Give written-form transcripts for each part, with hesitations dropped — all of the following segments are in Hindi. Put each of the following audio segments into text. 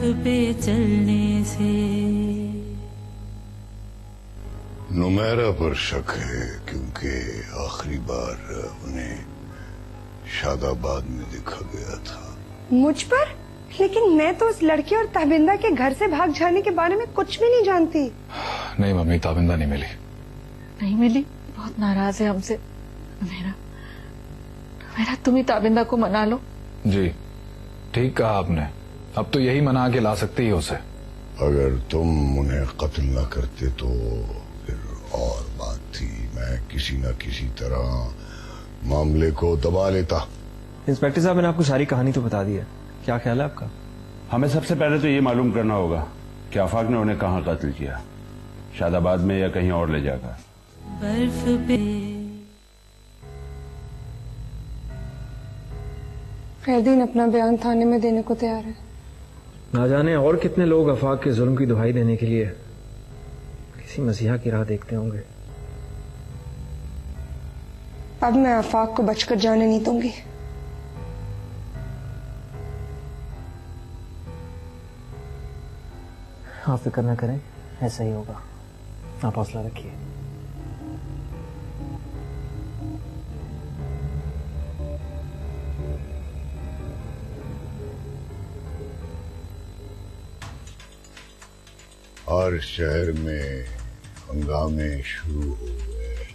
पे चलने से। नुमैरा पर शक है क्योंकि आखिरी बार उन्हें शादाबाद में देखा गया था। मुझ पर? लेकिन मैं तो उस लड़की और ताबिंदा के घर से भाग जाने के बारे में कुछ भी नहीं जानती। नहीं मम्मी, ताबिंदा नहीं मिली। नहीं मिली? बहुत नाराज है हमसे। मेरा तुम ही ताबिंदा को मना लो। जी ठीक कहा आपने, अब तो यही मना के ला सकती है उसे। अगर तुम उन्हें कत्ल न करते तो फिर और बात थी, मैं किसी न किसी तरह मामले को दबा लेता। इंस्पेक्टर साहब, मैंने आपको सारी कहानी तो बता दी है, क्या ख्याल है आपका? हमें सबसे पहले तो ये मालूम करना होगा कि आफाक ने उन्हें कहाँ कत्ल किया, शादाबाद में या कहीं और ले जाकर। बर्फ पे खैरदीन अपना बयान थाने में देने को तैयार है। ना जाने और कितने लोग आफाक के जुल्म की दुहाई देने के लिए किसी मसीहा की राह देखते होंगे। अब मैं आफाक को बचकर जाने नहीं दूंगी। आप फिक्र न करें, ऐसा ही होगा, आप हौसला रखिए। हर शहर में हंगामे शुरू हो गए।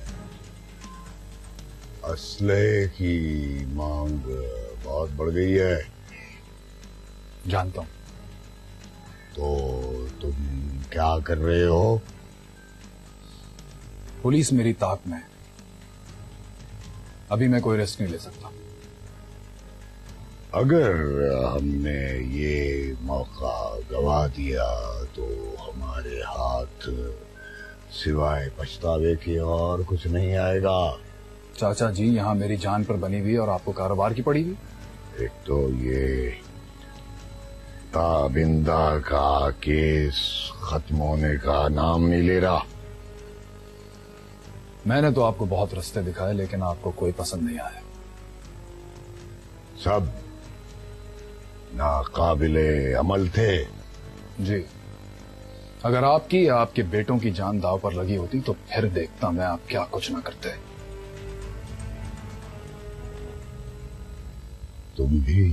असलहे की मांग बहुत बढ़ गई है। जानता हूं। तो तुम क्या कर रहे हो? पुलिस मेरी ताक में है, अभी मैं कोई रिस्क नहीं ले सकता। अगर हमने ये मौका गवा दिया तो हमारे हाथ सिवाय पछतावे के और कुछ नहीं आएगा। चाचा जी, यहाँ मेरी जान पर बनी हुई और आपको कारोबार की पड़ी हुई। एक तो ये ताबिंदा का केस खत्म होने का नाम नहीं ले रहा। मैंने तो आपको बहुत रास्ते दिखाए लेकिन आपको कोई पसंद नहीं आया। सब नाकाबिले अमल थे। जी, अगर आपकी या आपके बेटों की जान दाव पर लगी होती तो फिर देखता मैं आप क्या कुछ ना करते। तुम भी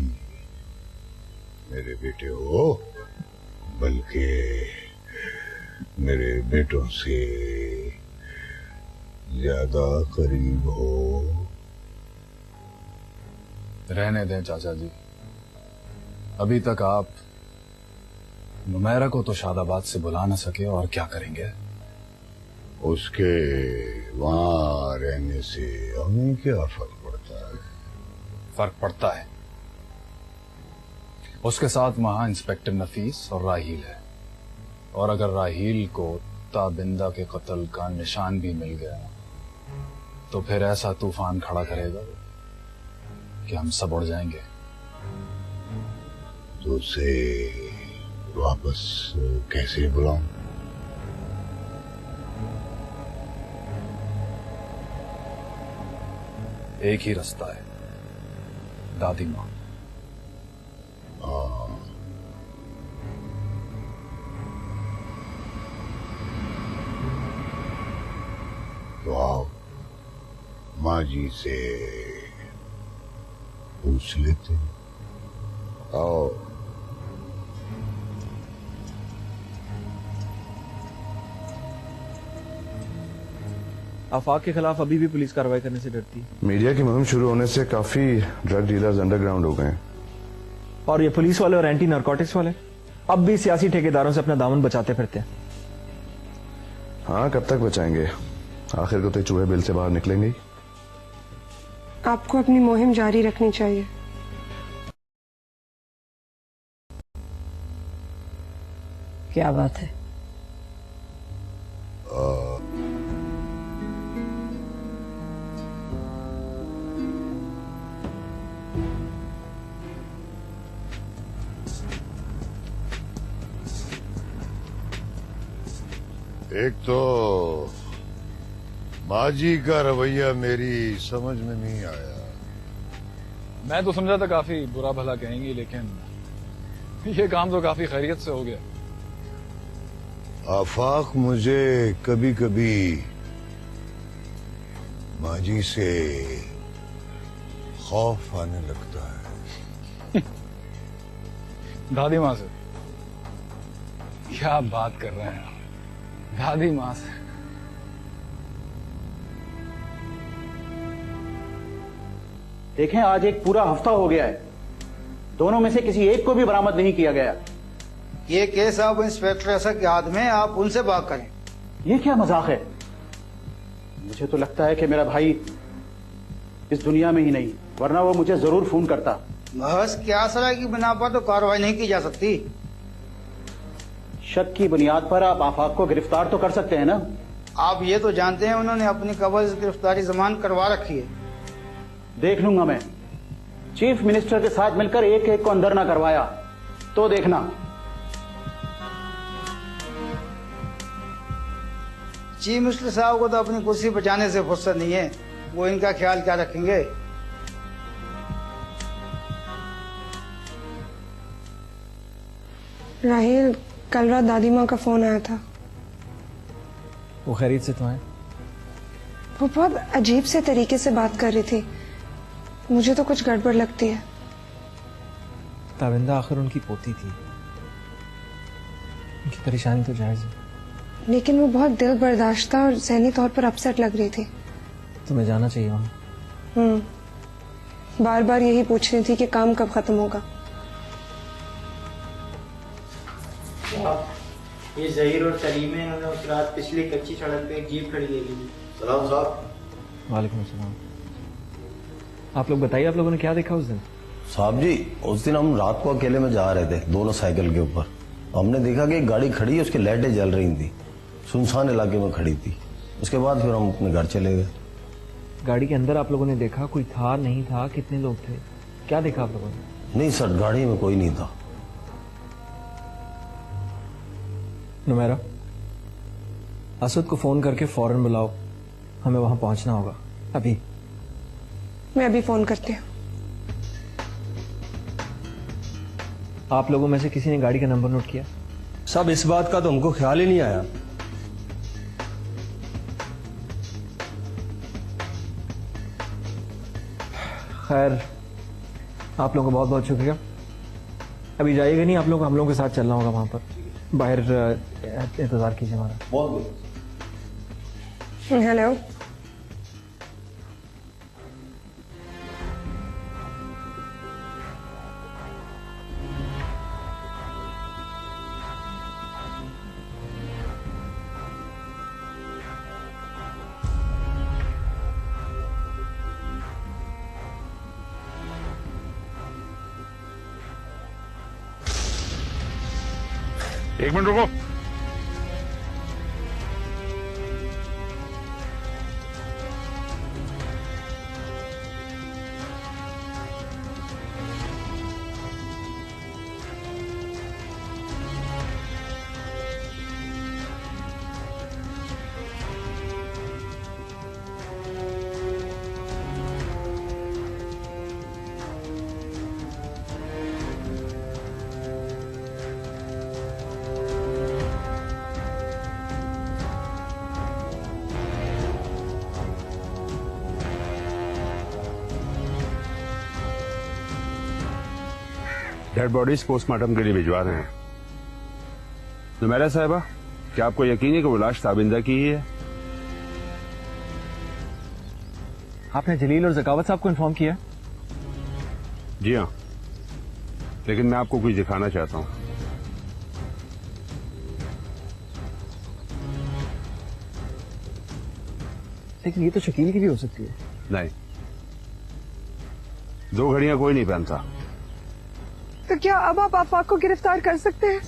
मेरे बेटे हो, बल्कि मेरे बेटों से ज्यादा करीब हो। रहने दें चाचा जी, अभी तक आप नुमैरा को तो शादाबाद से बुला न सके और क्या करेंगे? उसके वहां रहने से हमें क्या फर्क पड़ता है? फर्क पड़ता है। उसके साथ वहां इंस्पेक्टर नफीस और राहील है, और अगर राहील को ताबिंदा के कत्ल का निशान भी मिल गया तो फिर ऐसा तूफान खड़ा करेगा कि हम सब उड़ जाएंगे। तो उसे वापस कैसे बुलाऊं? एक ही रास्ता है, दादी माँ। तो आओ माँ जी से पूछ लेते हैं। आओ। आफाक के खिलाफ अभी भी पुलिस कार्रवाई करने से डरती है। मीडिया की मुहिम शुरू होने से काफी ड्रग डीलर्स अंडरग्राउंड हो गए हैं। और ये पुलिस वाले और एंटी नारकोटिक्स वाले अब भी सियासी ठेकेदारों से अपना दामन बचाते फिरते हैं। हाँ, कब तक बचाएंगे? आखिर को तो चूहे बिल से बाहर निकलेंगे ही। आपको अपनी मुहिम जारी रखनी चाहिए। क्या बात है? एक तो माजी का रवैया मेरी समझ में नहीं आया। मैं तो समझा था काफी बुरा भला कहेंगी, लेकिन ये काम तो काफी खैरियत से हो गया। आफाक, मुझे कभी कभी माजी से खौफ आने लगता है। दादी माँ से? क्या बात कर रहे हैं आप? दादी माँ से? देखें, आज एक पूरा हफ्ता हो गया है, दोनों में से किसी एक को भी बरामद नहीं किया गया। ये केस अब इंस्पेक्टर असद के हाथ में, आप उनसे बात करें। ये क्या मजाक है? मुझे तो लगता है कि मेरा भाई इस दुनिया में ही नहीं, वरना वो मुझे जरूर फोन करता। बस क्या सलाह की बिना पर तो कार्रवाई नहीं की जा सकती। शक की बुनियाद पर आप आफाक को गिरफ्तार तो कर सकते हैं ना? आप ये तो जानते हैं उन्होंने अपनी कब्र से गिरफ्तारी जमानत करवा रखी है। देख लूंगा मैं। चीफ मिनिस्टर के साथ मिलकर एक एक को अंदर ना करवाया तो देखना। चीफ मिनिस्टर साहब को तो अपनी कुर्सी बचाने से फुर्सत नहीं है, वो इनका ख्याल क्या रखेंगे। राहिल, कल रात दादी माँ का फोन आया था। वो खैरियत से तो है? वो बहुत अजीब से तरीके से बात कर रही थी, मुझे तो कुछ गड़बड़ लगती है। ताबिंदा आखिर उनकी पोती थी, उनकी परेशानी तो जायज है, लेकिन वो बहुत दिल बर्दाश्ता और ज़हनी तौर पर अपसेट लग रही थी। तुम्हें जाना चाहिए वहाँ। बार बार यही पूछ रही थी कि काम कब खत्म होगा। ये जहीर और सलीम है, उन्होंने उस रात पिछली कच्ची सड़क पे एक जीप खड़ी देखी थी। सलाम साहब। वालेकुम सलाम। आप लोग बताइए, आप लोगों ने क्या देखा उस दिन? साहब जी, उस दिन हम रात को अकेले में जा रहे थे, दोनों साइकिल के ऊपर। हमने देखा कि एक गाड़ी खड़ी है, उसकी लाइटें जल रही थी, सुनसान इलाके में खड़ी थी। उसके बाद फिर हम अपने घर चले गए। गाड़ी के अंदर आप लोगों ने देखा कोई था, नहीं था, कितने लोग थे, क्या देखा आप लोगों ने? नहीं सर, गाड़ी में कोई नहीं था। नुमेरा, असद को फोन करके फौरन बुलाओ, हमें वहां पहुंचना होगा अभी। मैं अभी फोन करती हूँ। आप लोगों में से किसी ने गाड़ी का नंबर नोट किया? सब इस बात का तो हमको ख्याल ही नहीं आया। खैर, आप लोगों का बहुत बहुत शुक्रिया। अभी जाइएगा नहीं, आप लोग हम लोगों के साथ चलना होगा वहां पर। बाहर इंतजार कीजिए हमारा। हेलो। एक मिनट रुको। डेड बॉडीज पोस्टमार्टम के लिए भिजवा रहे हैं। नुमेरा साहिबा, क्या आपको यकीन है कि वो लाश ताबिंदा की ही है? आपने जलील और जकावत साहब को इन्फॉर्म किया? जी हाँ, लेकिन मैं आपको कुछ दिखाना चाहता हूँ। लेकिन ये तो शकील की भी हो सकती है। नहीं, 2 घड़ियां कोई नहीं पहनता। तो क्या अब आप आफाक को गिरफ्तार कर सकते हैं?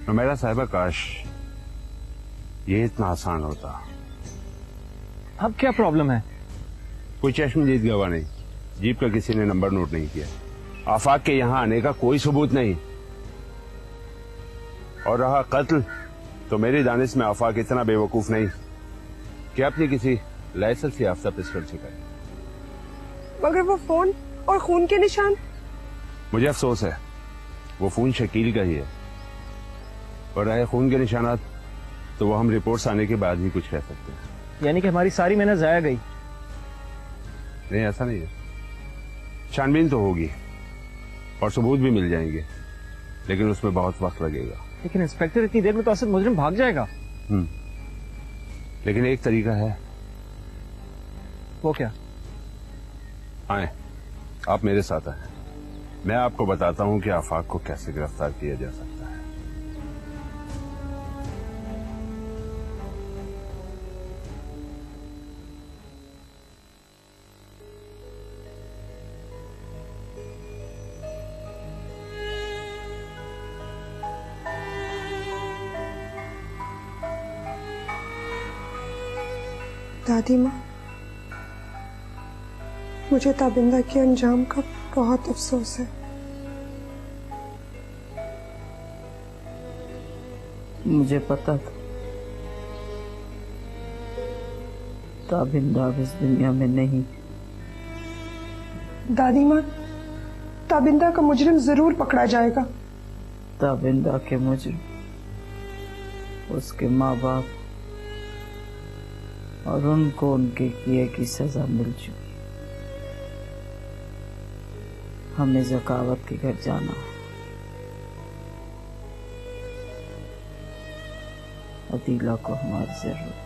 मेरा साहिबा, काश ये इतना आसान होता। अब क्या प्रॉब्लम है? कोई चश्मदीद गवाह नहीं, जीप का किसी ने नंबर नोट नहीं किया, आफाक के यहां आने का कोई सबूत नहीं। और रहा कत्ल, तो मेरी दानिश में आफाक इतना बेवकूफ नहीं कि अपनी किसी लाइसेंस याफ्ता पिस्टल से करे। मगर वो फोन और खून के निशान। मुझे अफसोस है वो खून शकील का ही है, और रहे खून के निशानात तो वो हम रिपोर्ट्स आने के बाद ही कुछ कह सकते हैं। यानी कि हमारी सारी मेहनत जाया गई? नहीं, ऐसा नहीं है। छानबीन तो होगी और सबूत भी मिल जाएंगे, लेकिन उसमें बहुत वक्त लगेगा। लेकिन इंस्पेक्टर, इतनी देर में तो असद मुजरिम भाग जाएगा। लेकिन एक तरीका है। वो क्या? आए, आप मेरे साथ आए, मैं आपको बताता हूं कि आफाक को कैसे गिरफ्तार किया जा सकता है। दादी माँ, मुझे ताबिंदा के अंजाम का बहुत अफसोस है। मुझे पता था ताबिंदा अब इस दुनिया में नहीं। दादी माँ, ताबिंदा का मुजरिम जरूर पकड़ा जाएगा। ताबिंदा के मुजरिम उसके माँ बाप और उनको उनके किए की सजा मिल चुकी। हमें ज़कावत के घर जाना। अदीला को हमारी जरूरत है।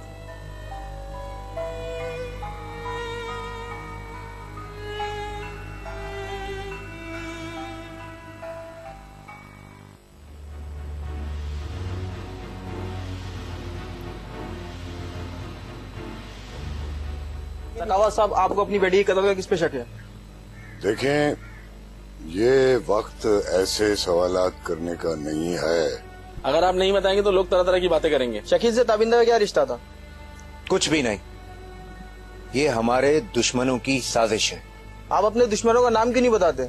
ज़कावत साहब, आपको अपनी बेटी के कत्ल का किस पे शक है? देखें, ये वक्त ऐसे सवालात करने का नहीं है। अगर आप नहीं बताएंगे तो लोग तरह तरह की बातें करेंगे। शकील से ताबिंदा का क्या रिश्ता था? कुछ भी नहीं, ये हमारे दुश्मनों की साजिश है। आप अपने दुश्मनों का नाम क्यों नहीं बताते?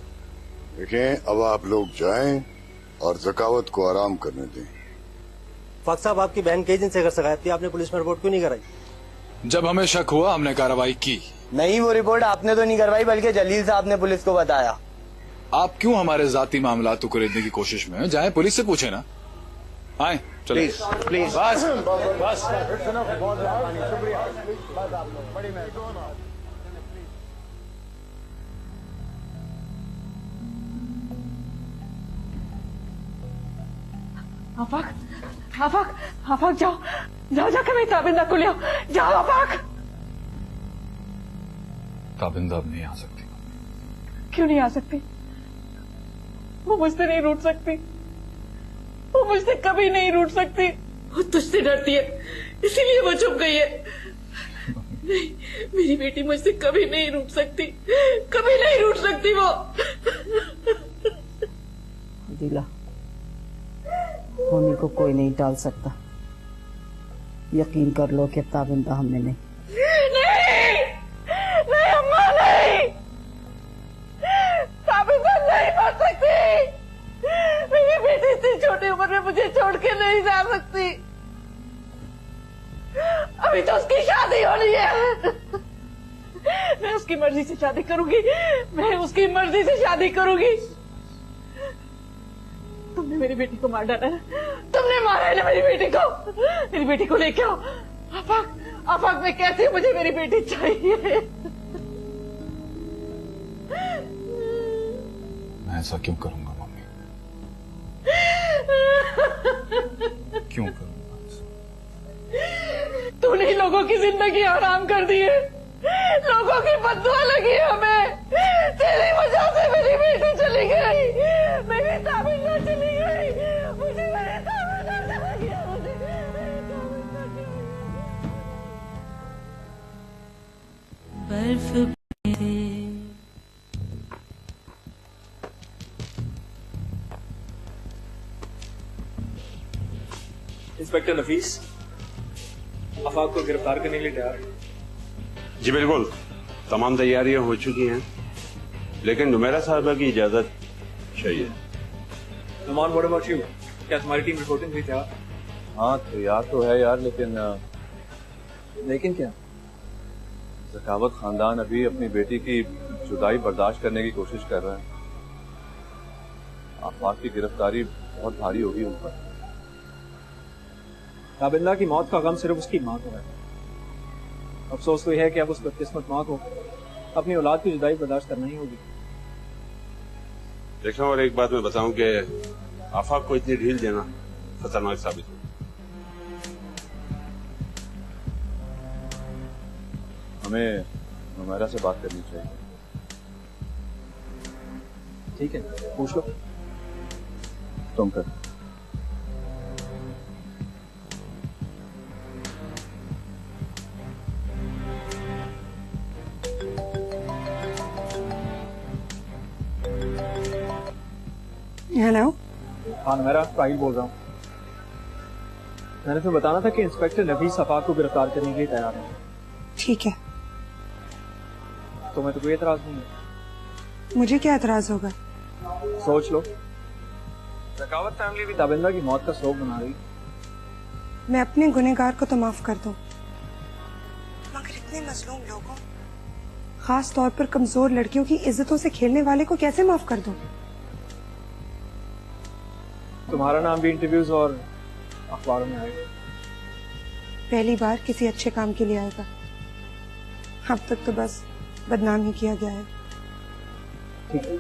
देखें, अब आप लोग जाएं और ज़कावत को आराम करने दें। फाक साहब, आपकी बहन कई दिन से अगर शिकायत थी, आपने पुलिस में रिपोर्ट क्यों नहीं कराई? जब हमें शक हुआ हमने कार्रवाई की। नहीं, वो रिपोर्ट आपने तो नहीं करवाई, बल्कि जलील साहब ने पुलिस को बताया। आप क्यों हमारे जाती मामलात को खरीदने की कोशिश में? जाए पुलिस से पूछे ना। आए, चलो। प्लीज प्लीज बस बस। आफाक, आफाक, आफाक, जाओ जाओ, जाकर मेरी ताबिंदा को ले आओ। जाओ आफाक। ताबिंदा अब नहीं आ सकती। क्यों नहीं आ सकती? वो मुझसे नहीं रूठ सकती। वो मुझसे कभी नहीं रूठ सकती। वो तुझसे डरती है, इसीलिए वो चुप गई है। नहीं, मेरी बेटी मुझसे कभी नहीं रूठ सकती, कभी नहीं रूठ सकती वो। दिला, होनी को कोई नहीं टाल सकता। यकीन कर लो कि ताबिंदा हमने नहीं। नहीं, नहीं अम्मा, नहीं, ताबिंदा नहीं मर सकती। मेरी बेटी इतनी छोटी उम्र में मुझे छोड़ के नहीं जा सकती। अभी तो उसकी शादी होनी है। मैं उसकी मर्जी से शादी करूंगी, मैं उसकी मर्जी से शादी करूंगी। तुमने मेरी बेटी को मार डाला ना, तुमने मारा है ना मेरी बेटी को। मेरी बेटी को लेके आओ। आफाक, आफाक, मैं कैसे हूं? मुझे मेरी बेटी चाहिए। मैं ऐसा क्यों करूंगा मम्मी? क्यों करूंगा? तूने लोगों की जिंदगी हराम कर दी है, लोगों की बद्दुआ लगी है हमें। तेरी वजह से मेरी बेटी चली गई, मेरी ताबिंदा चली गई, मुझे मेरी ताबिंदा चला गया, मुझे बर्फ पे इंस्पेक्टर नफीस, आफाक को गिरफ्तार करने के लिए तैयार है? जी बिल्कुल, तमाम तैयारियां हो चुकी हैं, लेकिन नुमेरा साहबा की इजाजत चाहिए। Numan, what about you? क्या तुम्हारी टीम रिपोर्टिंग हुई तैयार? हाँ, तैयार तो है यार, लेकिन क्या? ज़कावत खानदान अभी अपनी बेटी की जुदाई बर्दाश्त करने की कोशिश कर रहा है। आफाक की गिरफ्तारी बहुत भारी होगी उन पर। ताबिंदा की मौत का गम सिर्फ उसकी माँ को है। अफसोस तो यह है कि अब उस बदकिस्मत माँ को अपनी औलाद की जुदाई बर्दाश्त करना ही होगी। देखो, और एक बात मैं बताऊं कि आफाक को इतनी ढील देना खतरनाक साबित हो। हमें नुमैरा से बात करनी चाहिए। ठीक है, पूछ लो। तुम कर। हेलो। हाँ मेरा राहिल बोल रहा हूँ। मैंने तो बताना था कि इंस्पेक्टर नफीस आफाक को गिरफ्तार करने के लिए तैयार है। ठीक है। तुम्हें तो कोई एतराज नहीं है? मुझे क्या एतराज होगा? सोच लो, ज़कावत फैमिली भी ताबिंदा की मौत का शोक मना रही। मैं अपने गुनहगार को तो माफ कर दूं, मगर इतने मजलूम लोगों, खास तौर पर कमजोर लड़कियों की इज्जतों से खेलने वाले को कैसे माफ कर दूं? तुम्हारा नाम भी इंटरव्यूज और अखबारों में आएगा। पहली बार किसी अच्छे काम के लिए आएगा। अब तक तो बस बदनाम ही किया गया है। ठीक है,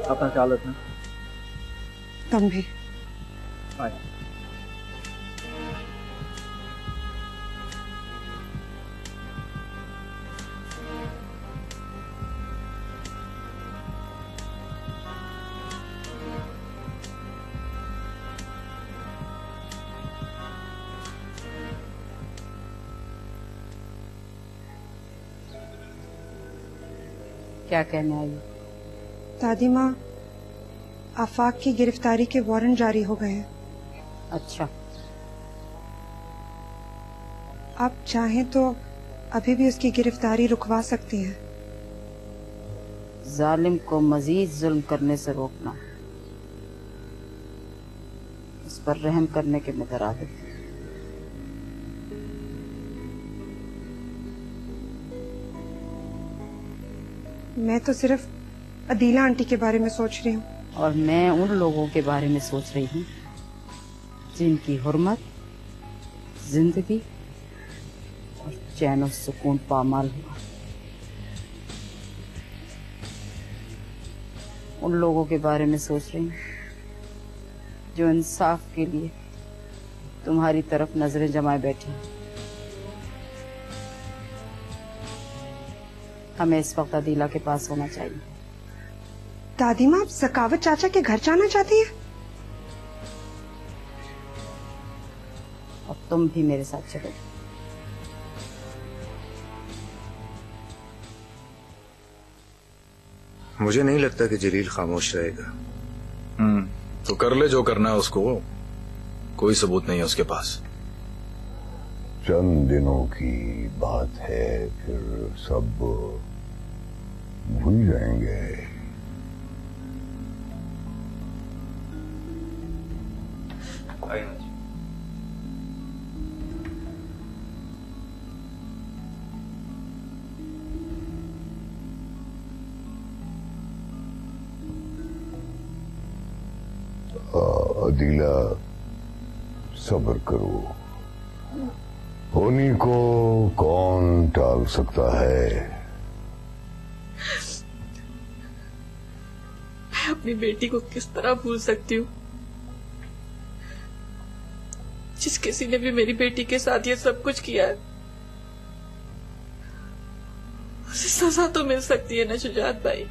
अपना ख्याल रखना। तुम भी। बाय। क्या कहने आई? दादी माँ, आफाक की गिरफ्तारी के वारंट जारी हो गए हैं। अच्छा, आप चाहें तो अभी भी उसकी गिरफ्तारी रुकवा सकती हैं। जालिम को मजीद जुल्म करने से रोकना, उस पर रहम करने के मुतरादिफ। मैं तो सिर्फ अदीला आंटी के बारे में सोच रही हूँ। और मैं उन लोगों के बारे में सोच रही हूँ जिनकी हुर्मत, जिंदगी और चैन और सुकून पामाल हुआ। उन लोगों के बारे में सोच रही हूँ जो इंसाफ के लिए तुम्हारी तरफ नजरें जमाए बैठी। हमें इस वक्त अदीला के पास होना चाहिए। दादी माँ, आप ज़कावत चाचा के घर जाना चाहती हैं? और तुम भी मेरे साथ चलो। मुझे नहीं लगता कि जलील खामोश रहेगा। तो कर ले जो करना है उसको। कोई सबूत नहीं है उसके पास। चंद दिनों की बात है, फिर सब भूल जाएंगे। अदीला, सब्र करो। होनी को कौन टाल सकता है? मैं अपनी बेटी को किस तरह भूल सकती हूँ, जिस किसी ने भी मेरी बेटी के साथ ये सब कुछ किया है। उसे सजा तो मिल सकती है ना शुजात भाई?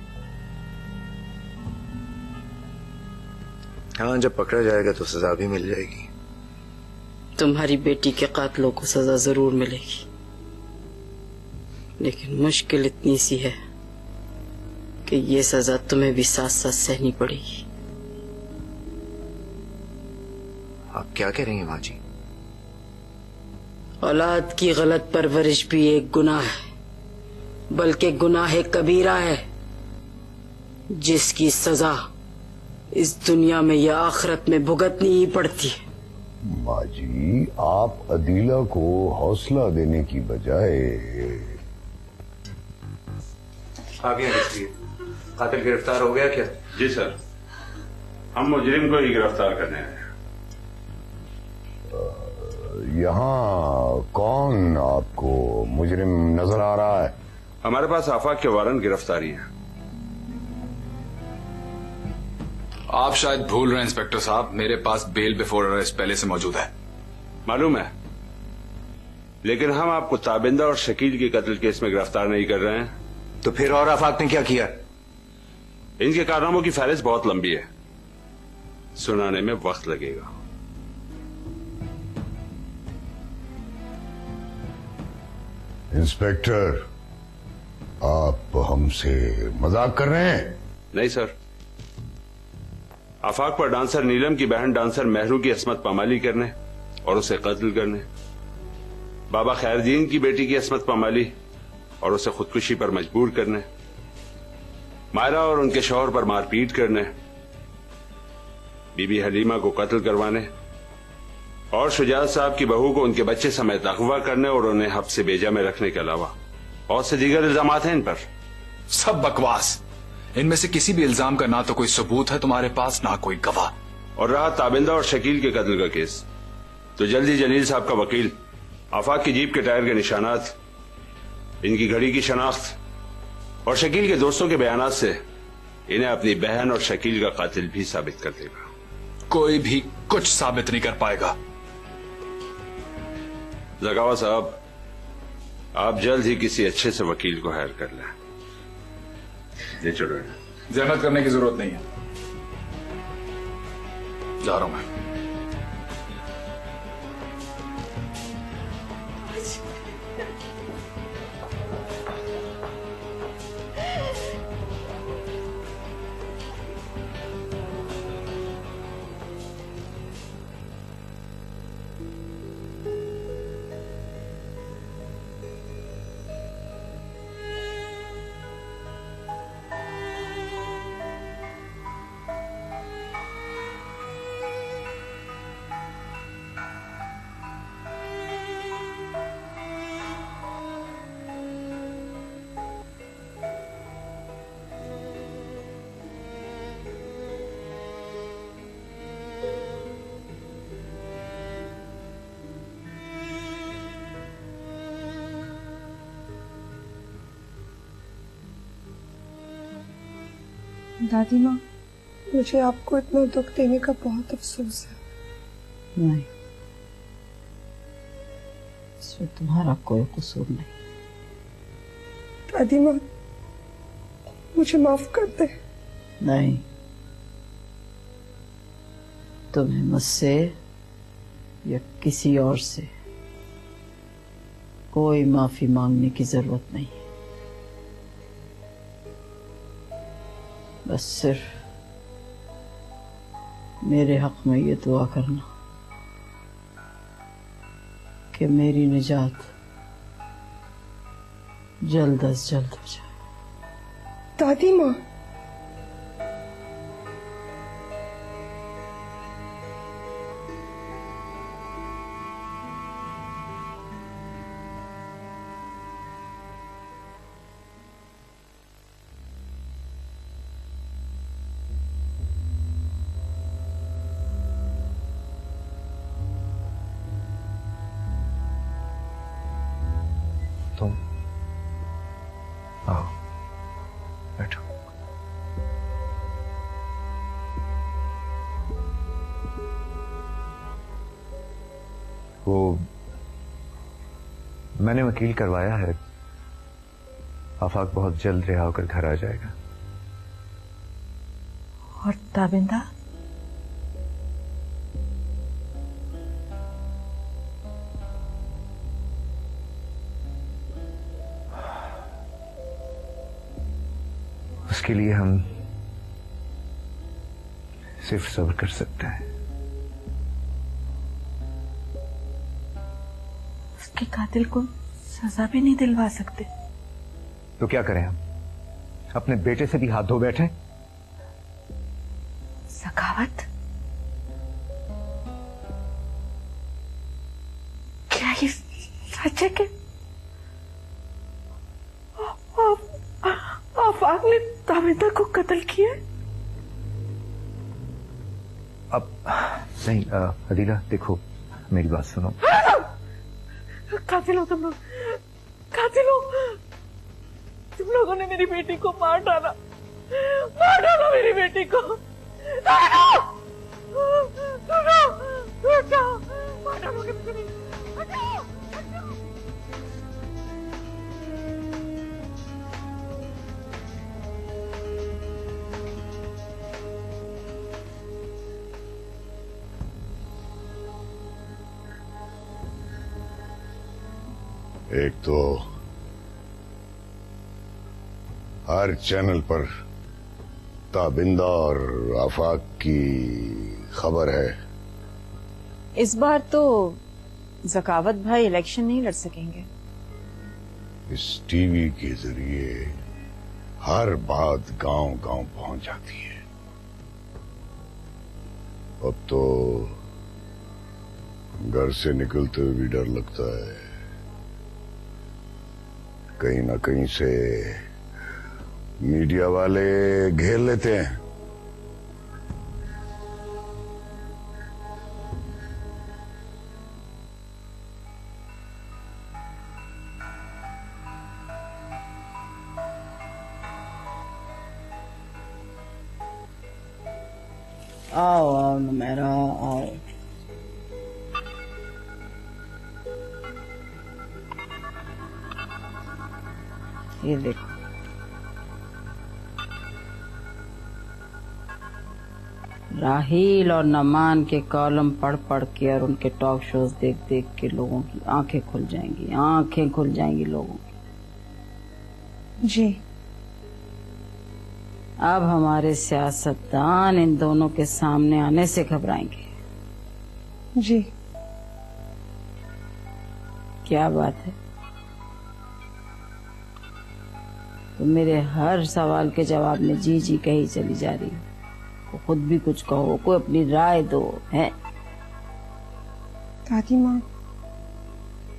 हाँ, जब पकड़ा जाएगा तो सजा भी मिल जाएगी। तुम्हारी बेटी के कातलों को सजा जरूर मिलेगी, लेकिन मुश्किल इतनी सी है कि ये सजा तुम्हें भी साथ साथ सहनी पड़ेगी। आप क्या कह रही हैं माँ जी? औलाद की गलत परवरिश भी एक गुनाह है, बल्कि गुनाह कबीरा है, जिसकी सजा इस दुनिया में या आखिरत में भुगतनी ही पड़ती है। माँ जी, आप अदीला को हौसला देने की बजाय आगे कातिल गिरफ्तार हो गया क्या? जी सर, हम मुजरिम को ही गिरफ्तार करने आए हैं। यहाँ कौन आपको मुजरिम नजर आ रहा है? हमारे पास आफाक के वारंट गिरफ्तारी है। आप शायद भूल रहे हैं इंस्पेक्टर साहब, मेरे पास बेल बिफोर अरेस्ट पहले से मौजूद है। मालूम है, लेकिन हम आपको ताबिंदा और शकील के कत्ल केस में गिरफ्तार नहीं कर रहे हैं। तो फिर और आफाक ने क्या किया? इनके कारनामों की फहरिस्त बहुत लंबी है, सुनाने में वक्त लगेगा। इंस्पेक्टर, आप हमसे मजाक कर रहे हैं? नहीं सर, आफाक पर डांसर नीलम की बहन डांसर महरू की असमत पामाली करने और उसे कत्ल करने, बाबा खैरदीन की बेटी की असमत पामाली और उसे खुदकुशी पर मजबूर करने, मायरा और उनके शौहर पर मारपीट करने, बीबी हलीमा को कत्ल करवाने और शुजात साहब की बहू को उनके बच्चे समेत अगवा करने और उन्हें हब्स से बेजा में रखने के अलावा बहुत से दीगर इल्जाम हैं इन पर। सब बकवास। इनमें से किसी भी इल्जाम का ना तो कोई सबूत है तुम्हारे पास, ना कोई गवाह। और रहा ताबिंदा और शकील के कत्ल का केस, तो जल्दी जलील साहब का वकील आफाक की जीप के टायर के निशानात, इनकी घड़ी की शनाख्त और शकील के दोस्तों के बयानात से इन्हें अपनी बहन और शकील का कातिल भी साबित कर देगा। कोई भी कुछ साबित नहीं कर पाएगा। जगावा साहब, आप जल्द ही किसी अच्छे से वकील को हायर कर लें। ले चलो। जहमत करने की जरूरत नहीं है, जा रहा हूं मैं। दादी माँ, मुझे आपको इतना दुख देने का बहुत अफसोस है। नहीं, इसमें तुम्हारा कोई कसूर नहीं। दादी माँ, मुझे माफ कर दे। नहीं, तुम्हें मुझसे या किसी और से कोई माफी मांगने की जरूरत नहीं। बस सिर्फ मेरे हक में ये दुआ करना कि मेरी निजात जल्द अज जल्द हो जाए। दादी माँ, तुम आओ, बैठो। वो मैंने वकील करवाया है, आफाक बहुत जल्द रिहा होकर घर आ जाएगा। और ताबिंदा? उसके लिए हम सिर्फ सब्र कर सकते हैं। उसके कातिल को सजा भी नहीं दिलवा सकते। तो क्या करें हम? अपने बेटे से भी हाथ धो बैठे? सखावत? क्या ये सच है कि आफाक ने ताबिंदा को कत्ल किया? अब नहीं अदीला देखो मेरी बात सुनो। कातिल हो तुम लोग, कातिल हो तुम लोगों ने मेरी बेटी को मार डाला मेरी बेटी को। मार डालोगे मुझे। एक तो हर चैनल पर ताबिंदा और आफाक की खबर है। इस बार तो ज़कावत भाई इलेक्शन नहीं लड़ सकेंगे। इस टीवी के जरिए हर बात गांव-गांव पहुंच जाती है। अब तो घर से निकलते हुए भी डर लगता है, कहीं ना कहीं से मीडिया वाले घेर लेते हैं। आओ आओ नुमेरा आओ। ये देखो राहील और नमान के कॉलम पढ़ पढ़ के और उनके टॉक शोज देख देख के लोगों की आंखें खुल जाएंगी, आंखें खुल जाएंगी लोगों की। जी अब हमारे सियासतदान इन दोनों के सामने आने से घबराएंगे। जी क्या बात है? तो मेरे हर सवाल के जवाब में जी जी कही चली जा रही हो। खुद भी कुछ कहो, कोई अपनी राय दो। है दादी माँ,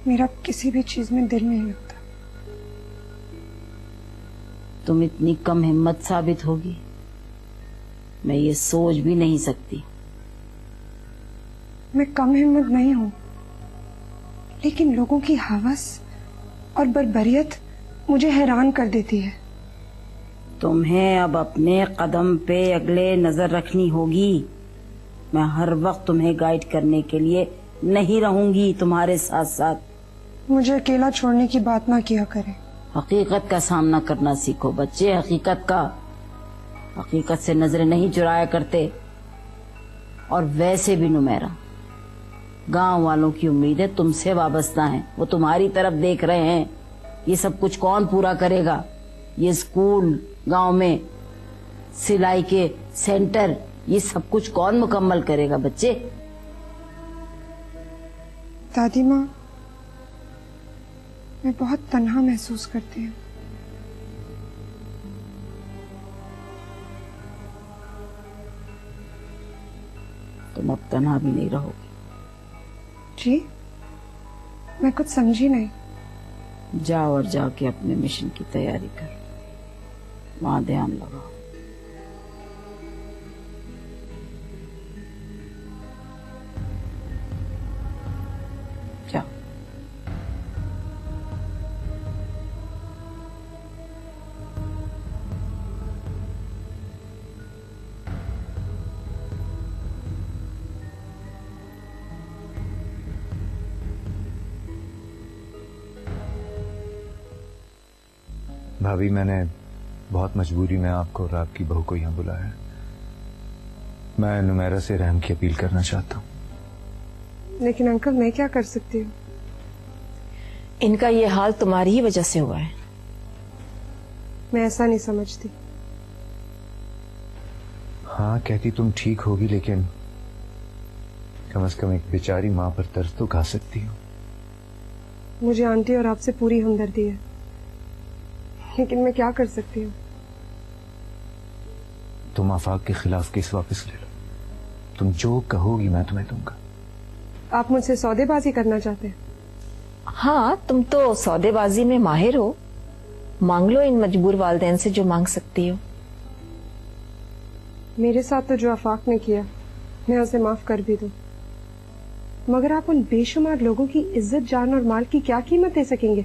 मेरा किसी भी चीज में दिल नहीं लगता। तुम इतनी कम हिम्मत साबित होगी मैं ये सोच भी नहीं सकती। मैं कम हिम्मत नहीं हूँ, लेकिन लोगों की हवस और बर्बरियत मुझे हैरान कर देती है। तुम्हें अब अपने कदम पे अगले नजर रखनी होगी। मैं हर वक्त तुम्हें गाइड करने के लिए नहीं रहूंगी, तुम्हारे साथ साथ। मुझे अकेला छोड़ने की बात ना किया करें। हकीकत का सामना करना सीखो बच्चे, हकीकत का। हकीकत से नजरें नहीं चुराया करते। और वैसे भी नुमेरा, गांव वालों की उम्मीदें तुमसे वाबस्ता हैं, वो तुम्हारी तरफ देख रहे हैं। ये सब कुछ कौन पूरा करेगा? ये स्कूल गांव में, सिलाई के सेंटर, ये सब कुछ कौन मुकम्मल करेगा बच्चे? दादी माँ, मैं बहुत तन्हा महसूस करती हूँ। तुम अब तन्हा भी नहीं रहोगे। जी, मैं कुछ समझी नहीं। जाओ और जाके अपने मिशन की तैयारी करो, वहां ध्यान लगाओ। जाओ। भाभी, मैंने बहुत मजबूरी में आपको और आपकी बहू को यहाँ बुलाया है। मैं नुमेरा से रहम की अपील करना चाहता हूँ। लेकिन अंकल, मैं क्या कर सकती हूँ? इनका ये हाल तुम्हारी ही वजह से हुआ है। मैं ऐसा नहीं समझती। हाँ, कहती तुम ठीक होगी, लेकिन कम से कम एक बेचारी माँ पर तरस तो खा सकती हो। मुझे आंटी और आपसे पूरी हमदर्दी है, लेकिन मैं क्या कर सकती हूँ? तुम आफाक के खिलाफ केस वापस ले लो। तुम जो कहोगी मैं तुम्हें दूंगा। आप मुझसे सौदेबाजी करना चाहते हैं? हाँ, तुम तो सौदेबाजी में माहिर हो। मांग लो इन मजबूर वालिदैन से जो मांग सकती हो। मेरे साथ तो जो आफाक ने किया मैं उसे माफ कर भी दूं, मगर आप उन बेशुमार लोगों की इज्जत, जान और माल की क्या कीमत दे सकेंगे?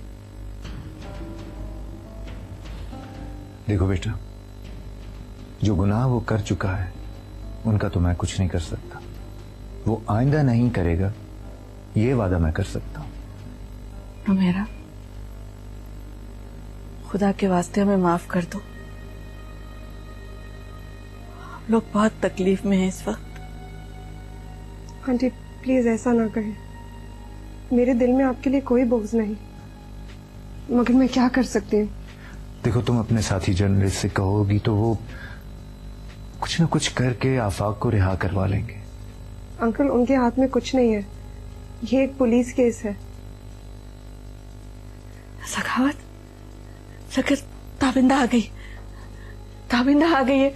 देखो बेटा, जो गुनाह वो कर चुका है उनका तो मैं कुछ नहीं कर सकता। वो आइंदा नहीं करेगा, ये वादा मैं कर सकता हूं। नुमेरा, खुदा के वास्ते हमें माफ कर दो। हम लोग बहुत तकलीफ में हैं इस वक्त। आंटी प्लीज ऐसा ना कहें, मेरे दिल में आपके लिए कोई बुग़्ज़ नहीं, मगर मैं क्या कर सकती हूँ? देखो, तुम अपने साथी जर्नलिस्ट से कहोगी तो वो कुछ न कुछ करके आफाक को रिहा करवा लेंगे। अंकल, उनके हाथ में कुछ नहीं है, ये एक पुलिस केस है। सखावत, सखत, ताबिंदा आ गई, ताबिंदा आ गई है।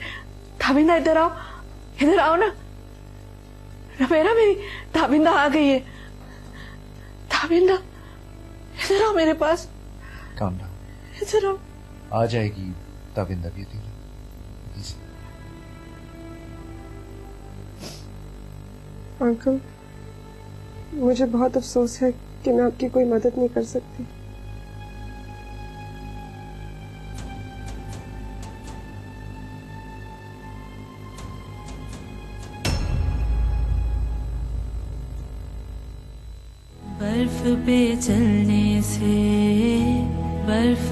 ताबिंदा इधर आओ, इधर आओ ना। मेरा मेरी ताबिंदा आ गई है। ताबिंदा इधर आओ मेरे पास। काम डाउन, इधर आओ। आ जाएगी ताबिंदा भी धीरे। अंकल, मुझे बहुत अफसोस है कि मैं आपकी कोई मदद नहीं कर सकती। बर्फ पे चलने से बर्फ